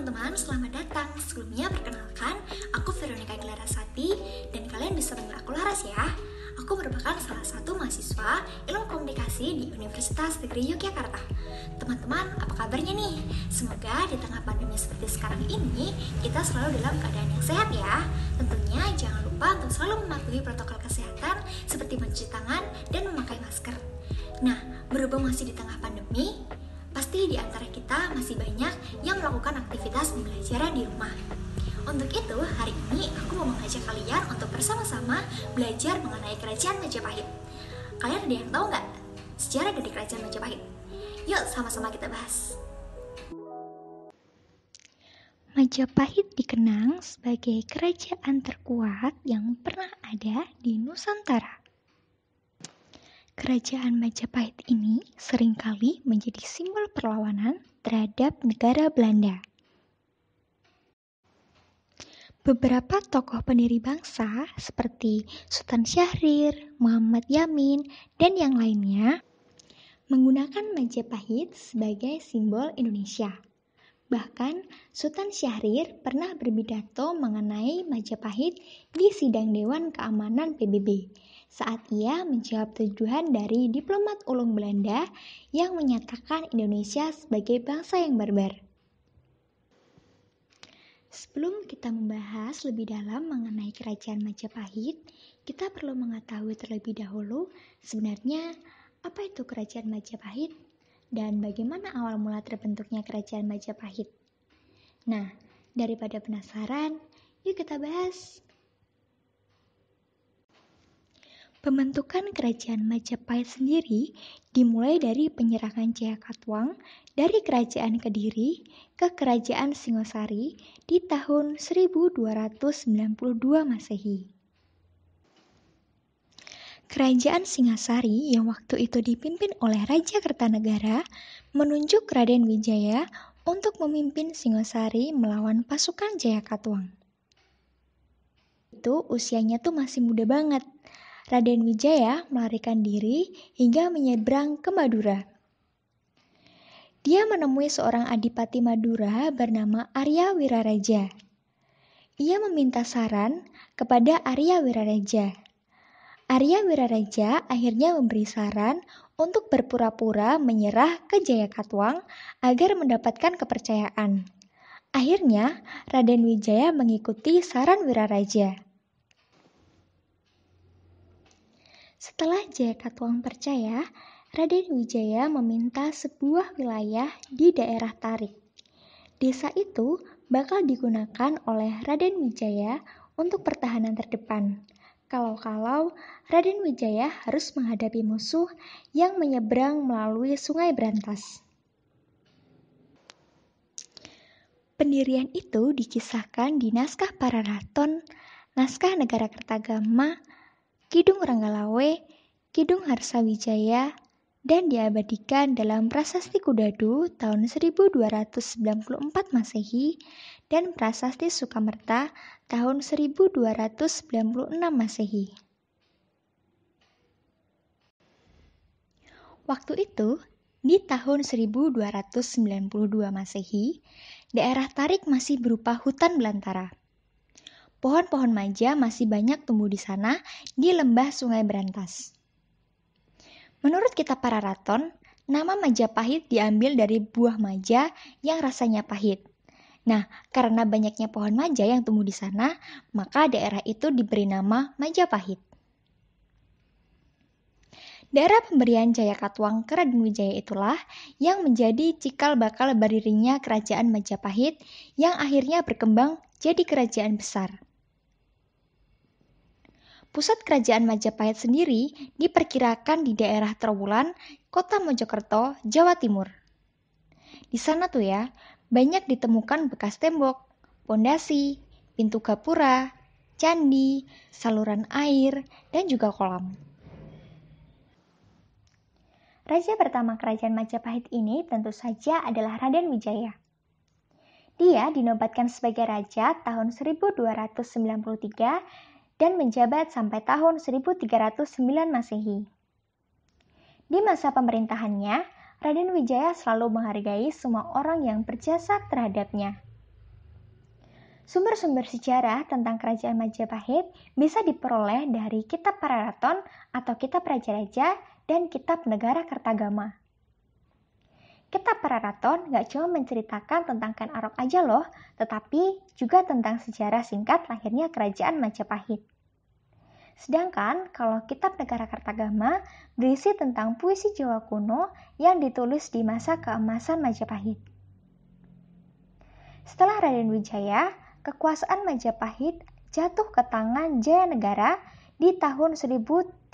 teman-teman, selamat datang. Sebelumnya perkenalkan, aku Veronica Glarasati dan kalian bisa panggil aku Laras ya. Aku merupakan salah satu mahasiswa Ilmu Komunikasi di Universitas Negeri Yogyakarta. Teman-teman, apa kabarnya nih? Semoga di tengah pandemi seperti sekarang ini, kita selalu dalam keadaan yang sehat ya. Tentunya jangan lupa untuk selalu mematuhi protokol kesehatan seperti mencuci tangan dan memakai masker. Nah, berhubung masih di tengah pandemi, pasti di antara kita masih banyak yang melakukan aktivitas pembelajaran di rumah. Untuk itu, hari ini aku mau mengajak kalian untuk bersama-sama belajar mengenai Kerajaan Majapahit. Kalian ada yang tahu nggak sejarah dari Kerajaan Majapahit? Yuk sama-sama kita bahas. Majapahit dikenang sebagai kerajaan terkuat yang pernah ada di Nusantara. Kerajaan Majapahit ini seringkali menjadi simbol perlawanan terhadap negara Belanda. Beberapa tokoh pendiri bangsa seperti Sultan Syahrir, Muhammad Yamin, dan yang lainnya menggunakan Majapahit sebagai simbol Indonesia. Bahkan Sultan Syahrir pernah berpidato mengenai Majapahit di sidang Dewan Keamanan PBB saat ia menjawab tuduhan dari diplomat ulung Belanda yang menyatakan Indonesia sebagai bangsa yang barbar. Sebelum kita membahas lebih dalam mengenai Kerajaan Majapahit, kita perlu mengetahui terlebih dahulu sebenarnya apa itu Kerajaan Majapahit dan bagaimana awal mula terbentuknya Kerajaan Majapahit. Nah, daripada penasaran, yuk kita bahas. Pembentukan Kerajaan Majapahit sendiri dimulai dari penyerangan Jayakatwang dari Kerajaan Kediri ke Kerajaan Singosari di tahun 1292 Masehi. Kerajaan Singasari yang waktu itu dipimpin oleh Raja Kertanegara menunjuk Raden Wijaya untuk memimpin Singosari melawan pasukan Jayakatwang. Itu usianya tuh masih muda banget. Raden Wijaya melarikan diri hingga menyeberang ke Madura. Dia menemui seorang adipati Madura bernama Arya Wiraraja. Ia meminta saran kepada Arya Wiraraja. Arya Wiraraja akhirnya memberi saran untuk berpura-pura menyerah ke Jayakatwang agar mendapatkan kepercayaan. Akhirnya, Raden Wijaya mengikuti saran Wiraraja. Setelah Jayakatwang percaya, Raden Wijaya meminta sebuah wilayah di daerah Tarik. Desa itu bakal digunakan oleh Raden Wijaya untuk pertahanan terdepan. Kalau Raden Wijaya harus menghadapi musuh yang menyeberang melalui Sungai Brantas. Pendirian itu dikisahkan di Naskah Pararaton, Naskah Negara Kertagama, Kidung Ranggalawe, Kidung Harsawijaya, dan diabadikan dalam Prasasti Kudadu tahun 1294 Masehi dan Prasasti Sukamerta tahun 1296 Masehi. Waktu itu, di tahun 1292 Masehi, daerah Tarik masih berupa hutan belantara. Pohon-pohon maja masih banyak tumbuh di sana di lembah Sungai Brantas. Menurut kitab Pararaton, nama Majapahit diambil dari buah maja yang rasanya pahit. Nah, karena banyaknya pohon maja yang tumbuh di sana, maka daerah itu diberi nama Majapahit. Daerah pemberian Jayakatwang ke Raden Wijaya itulah yang menjadi cikal bakal berdirinya Kerajaan Majapahit yang akhirnya berkembang jadi kerajaan besar. Pusat Kerajaan Majapahit sendiri diperkirakan di daerah Trowulan, Kota Mojokerto, Jawa Timur. Di sana tuh ya, banyak ditemukan bekas tembok, pondasi, pintu gapura, candi, saluran air, dan juga kolam. Raja pertama Kerajaan Majapahit ini tentu saja adalah Raden Wijaya. Dia dinobatkan sebagai raja tahun 1293 dan menjabat sampai tahun 1309 Masehi. Di masa pemerintahannya, Raden Wijaya selalu menghargai semua orang yang berjasa terhadapnya. Sumber-sumber sejarah tentang Kerajaan Majapahit bisa diperoleh dari Kitab Pararaton atau Kitab Raja-Raja dan Kitab Negara Kertagama. Kitab Pararaton gak cuma menceritakan tentang Ken Arok aja loh, tetapi juga tentang sejarah singkat lahirnya Kerajaan Majapahit. Sedangkan kalau Kitab Negara Kertagama berisi tentang puisi Jawa kuno yang ditulis di masa keemasan Majapahit. Setelah Raden Wijaya, kekuasaan Majapahit jatuh ke tangan Jayanegara di tahun 1309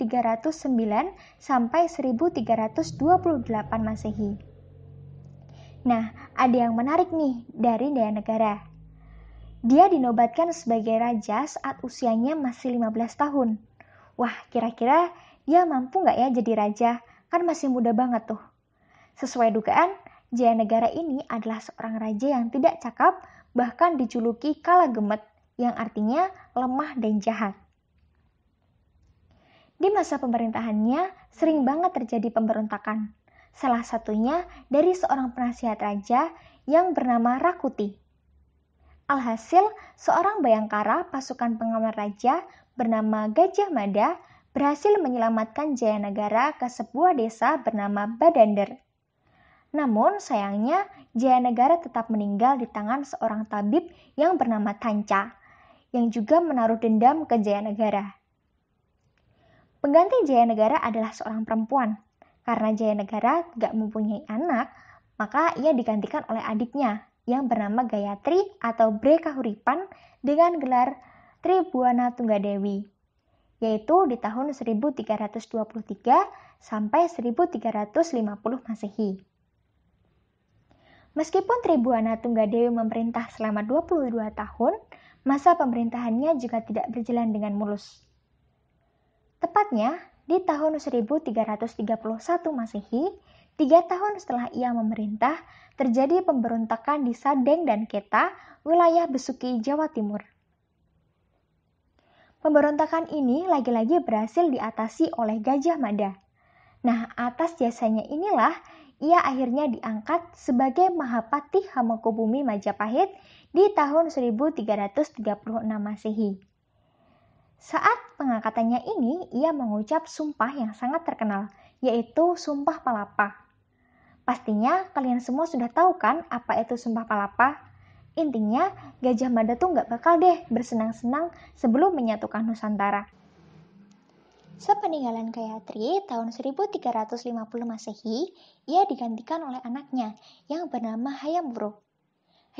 sampai 1328 Masehi. Nah, ada yang menarik nih dari Jayanegara. Dia dinobatkan sebagai raja saat usianya masih 15 tahun. Wah, kira-kira dia mampu nggak ya jadi raja? Kan masih muda banget tuh. Sesuai dugaan, Jayanegara ini adalah seorang raja yang tidak cakap, bahkan dijuluki Kalagemet, yang artinya lemah dan jahat. Di masa pemerintahannya, sering banget terjadi pemberontakan. Salah satunya dari seorang penasihat raja yang bernama Rakuti. Alhasil, seorang bayangkara pasukan pengawal raja bernama Gajah Mada berhasil menyelamatkan Jayanegara ke sebuah desa bernama Badander. Namun sayangnya Jayanegara tetap meninggal di tangan seorang tabib yang bernama Tanca, yang juga menaruh dendam ke Jayanegara. Pengganti Jayanegara adalah seorang perempuan. Karena Jayanegara gak mempunyai anak, maka ia digantikan oleh adiknya yang bernama Gayatri atau Bre Kahuripan dengan gelar Tribuana Tunggadewi, yaitu di tahun 1323 sampai 1350 Masehi. Meskipun Tribuana Tunggadewi memerintah selama 22 tahun, masa pemerintahannya juga tidak berjalan dengan mulus. Tepatnya, di tahun 1331 Masehi, 3 tahun setelah ia memerintah, terjadi pemberontakan di Sadeng dan Keta, wilayah Besuki, Jawa Timur. Pemberontakan ini lagi-lagi berhasil diatasi oleh Gajah Mada. Nah, atas jasanya inilah ia akhirnya diangkat sebagai Mahapati Hamengkubumi Majapahit di tahun 1336 Masehi. Saat pengangkatannya ini, ia mengucap sumpah yang sangat terkenal, yaitu Sumpah Palapa. Pastinya kalian semua sudah tahu kan apa itu Sumpah Palapa? Intinya, Gajah Mada tuh nggak bakal deh bersenang-senang sebelum menyatukan Nusantara. Sepeninggalan Gayatri tahun 1350 Masehi, ia digantikan oleh anaknya yang bernama Hayam Wuruk.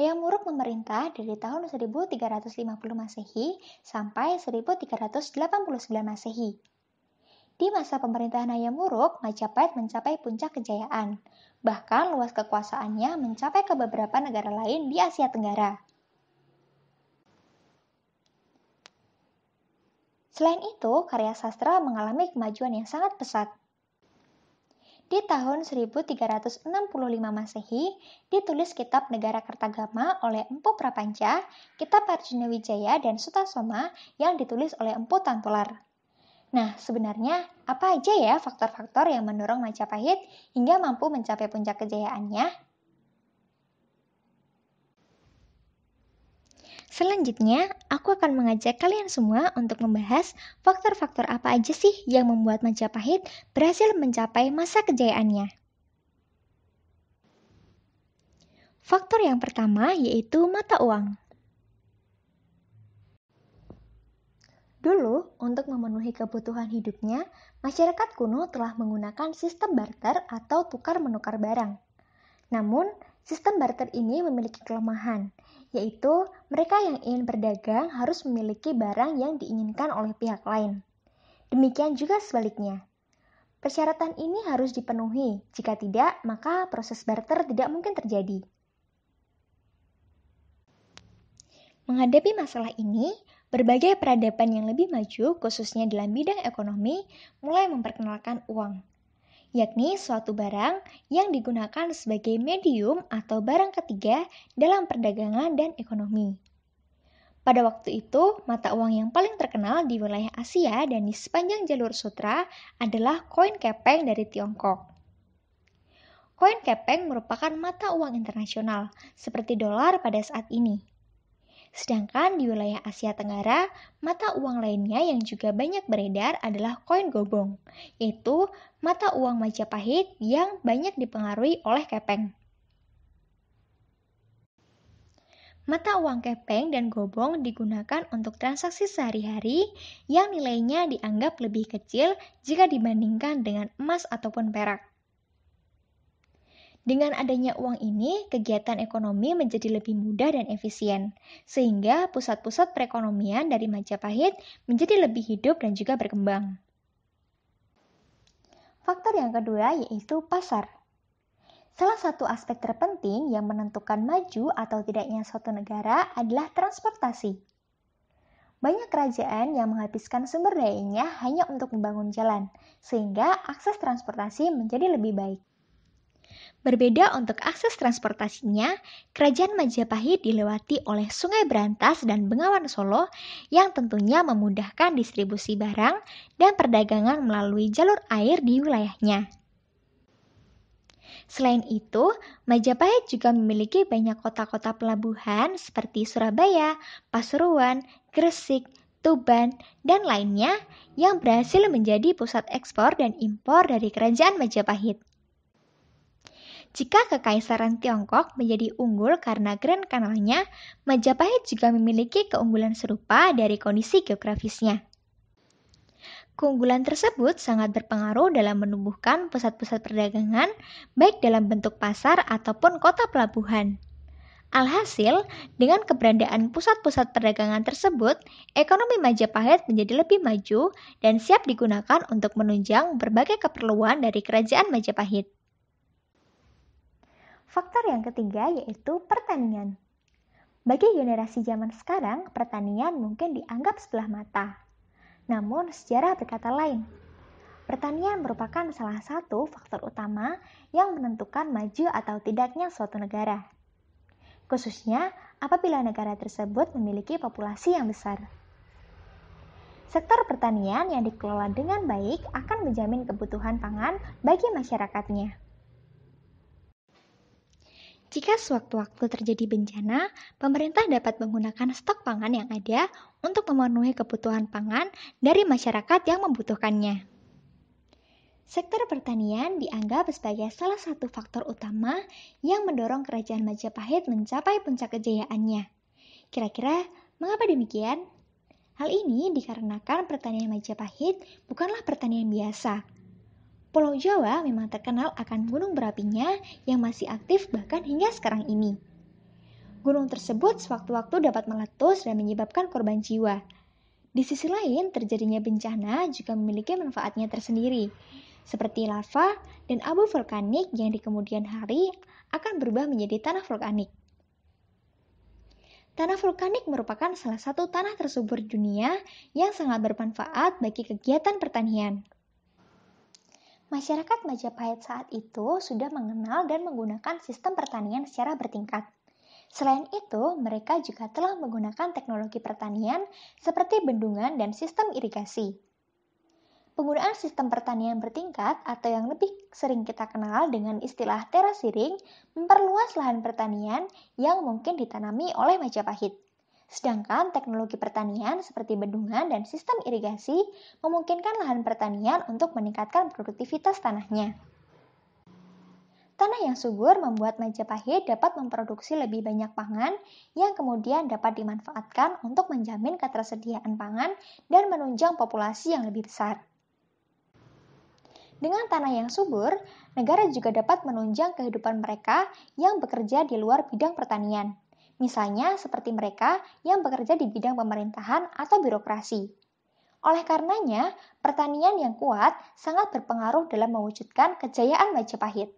Hayam Wuruk memerintah dari tahun 1350 Masehi sampai 1389 Masehi. Di masa pemerintahan Hayam Wuruk, Majapahit mencapai puncak kejayaan. Bahkan luas kekuasaannya mencapai ke beberapa negara lain di Asia Tenggara. Selain itu, karya sastra mengalami kemajuan yang sangat pesat. Di tahun 1365 Masehi, ditulis Kitab Negara Kertagama oleh Empu Prapanca, Kitab Arjuna Wijaya dan Sutasoma yang ditulis oleh Empu Tantular. Nah, sebenarnya apa aja ya faktor-faktor yang mendorong Majapahit hingga mampu mencapai puncak kejayaannya? Selanjutnya, aku akan mengajak kalian semua untuk membahas faktor-faktor apa aja sih yang membuat Majapahit berhasil mencapai masa kejayaannya. Faktor yang pertama yaitu mata uang. Dulu, untuk memenuhi kebutuhan hidupnya, masyarakat kuno telah menggunakan sistem barter atau tukar-menukar barang. Namun, sistem barter ini memiliki kelemahan, yaitu mereka yang ingin berdagang harus memiliki barang yang diinginkan oleh pihak lain. Demikian juga sebaliknya. Persyaratan ini harus dipenuhi, jika tidak, maka proses barter tidak mungkin terjadi. Menghadapi masalah ini, berbagai peradaban yang lebih maju, khususnya dalam bidang ekonomi, mulai memperkenalkan uang, yakni suatu barang yang digunakan sebagai medium atau barang ketiga dalam perdagangan dan ekonomi. Pada waktu itu, mata uang yang paling terkenal di wilayah Asia dan di sepanjang jalur sutra adalah koin kepeng dari Tiongkok. Koin kepeng merupakan mata uang internasional, seperti dolar pada saat ini. Sedangkan di wilayah Asia Tenggara, mata uang lainnya yang juga banyak beredar adalah koin gobong, yaitu mata uang Majapahit yang banyak dipengaruhi oleh kepeng. Mata uang kepeng dan gobong digunakan untuk transaksi sehari-hari yang nilainya dianggap lebih kecil jika dibandingkan dengan emas ataupun perak. Dengan adanya uang ini, kegiatan ekonomi menjadi lebih mudah dan efisien, sehingga pusat-pusat perekonomian dari Majapahit menjadi lebih hidup dan juga berkembang. Faktor yang kedua yaitu pasar. Salah satu aspek terpenting yang menentukan maju atau tidaknya suatu negara adalah transportasi. Banyak kerajaan yang menghabiskan sumber dayanya hanya untuk membangun jalan, sehingga akses transportasi menjadi lebih baik. Berbeda untuk akses transportasinya, Kerajaan Majapahit dilewati oleh Sungai Berantas dan Bengawan Solo yang tentunya memudahkan distribusi barang dan perdagangan melalui jalur air di wilayahnya. Selain itu, Majapahit juga memiliki banyak kota-kota pelabuhan seperti Surabaya, Pasuruan, Gresik, Tuban, dan lainnya yang berhasil menjadi pusat ekspor dan impor dari Kerajaan Majapahit. Jika Kekaisaran Tiongkok menjadi unggul karena Grand Canal-nya, Majapahit juga memiliki keunggulan serupa dari kondisi geografisnya. Keunggulan tersebut sangat berpengaruh dalam menumbuhkan pusat-pusat perdagangan, baik dalam bentuk pasar ataupun kota pelabuhan. Alhasil, dengan keberadaan pusat-pusat perdagangan tersebut, ekonomi Majapahit menjadi lebih maju dan siap digunakan untuk menunjang berbagai keperluan dari Kerajaan Majapahit. Faktor yang ketiga yaitu pertanian. Bagi generasi zaman sekarang, pertanian mungkin dianggap sebelah mata. Namun, sejarah berkata lain. Pertanian merupakan salah satu faktor utama yang menentukan maju atau tidaknya suatu negara. Khususnya apabila negara tersebut memiliki populasi yang besar. Sektor pertanian yang dikelola dengan baik akan menjamin kebutuhan pangan bagi masyarakatnya. Jika sewaktu-waktu terjadi bencana, pemerintah dapat menggunakan stok pangan yang ada untuk memenuhi kebutuhan pangan dari masyarakat yang membutuhkannya. Sektor pertanian dianggap sebagai salah satu faktor utama yang mendorong Kerajaan Majapahit mencapai puncak kejayaannya. Kira-kira mengapa demikian? Hal ini dikarenakan pertanian Majapahit bukanlah pertanian biasa. Pulau Jawa memang terkenal akan gunung berapinya yang masih aktif bahkan hingga sekarang ini. Gunung tersebut sewaktu-waktu dapat meletus dan menyebabkan korban jiwa. Di sisi lain, terjadinya bencana juga memiliki manfaatnya tersendiri, seperti lava dan abu vulkanik yang di kemudian hari akan berubah menjadi tanah vulkanik. Tanah vulkanik merupakan salah satu tanah tersubur di dunia yang sangat bermanfaat bagi kegiatan pertanian. Masyarakat Majapahit saat itu sudah mengenal dan menggunakan sistem pertanian secara bertingkat. Selain itu, mereka juga telah menggunakan teknologi pertanian seperti bendungan dan sistem irigasi. Penggunaan sistem pertanian bertingkat atau yang lebih sering kita kenal dengan istilah terasiring memperluas lahan pertanian yang mungkin ditanami oleh Majapahit. Sedangkan teknologi pertanian seperti bendungan dan sistem irigasi memungkinkan lahan pertanian untuk meningkatkan produktivitas tanahnya. Tanah yang subur membuat Majapahit dapat memproduksi lebih banyak pangan yang kemudian dapat dimanfaatkan untuk menjamin ketersediaan pangan dan menunjang populasi yang lebih besar. Dengan tanah yang subur, negara juga dapat menunjang kehidupan mereka yang bekerja di luar bidang pertanian. Misalnya seperti mereka yang bekerja di bidang pemerintahan atau birokrasi. Oleh karenanya, pertanian yang kuat sangat berpengaruh dalam mewujudkan kejayaan Majapahit.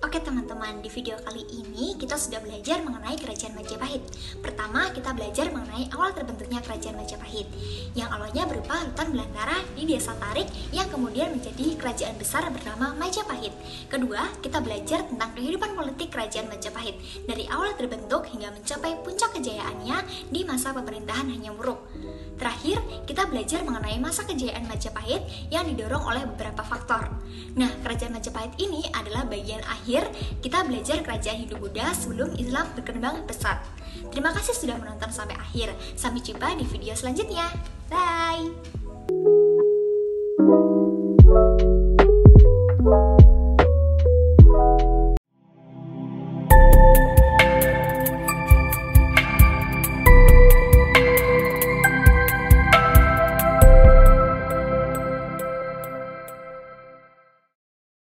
Oke teman-teman, di video kali ini kita sudah belajar mengenai Kerajaan Majapahit. Pertama, kita belajar mengenai awal terbentuknya Kerajaan Majapahit, yang awalnya berupa Rutan Belantara di Desa Tarik yang kemudian menjadi kerajaan besar bernama Majapahit. Kedua, kita belajar tentang kehidupan politik Kerajaan Majapahit dari awal terbentuk hingga mencapai puncak kejayaannya di masa pemerintahan Hanyam Wuruk. Terakhir, kita belajar mengenai masa kejayaan Majapahit yang didorong oleh beberapa faktor. Nah, kerajaan Majapahit ini adalah bagian akhir kita belajar kerajaan Hindu-Buddha sebelum Islam berkembang pesat. Terima kasih sudah menonton sampai akhir. Sampai jumpa di video selanjutnya. Bye!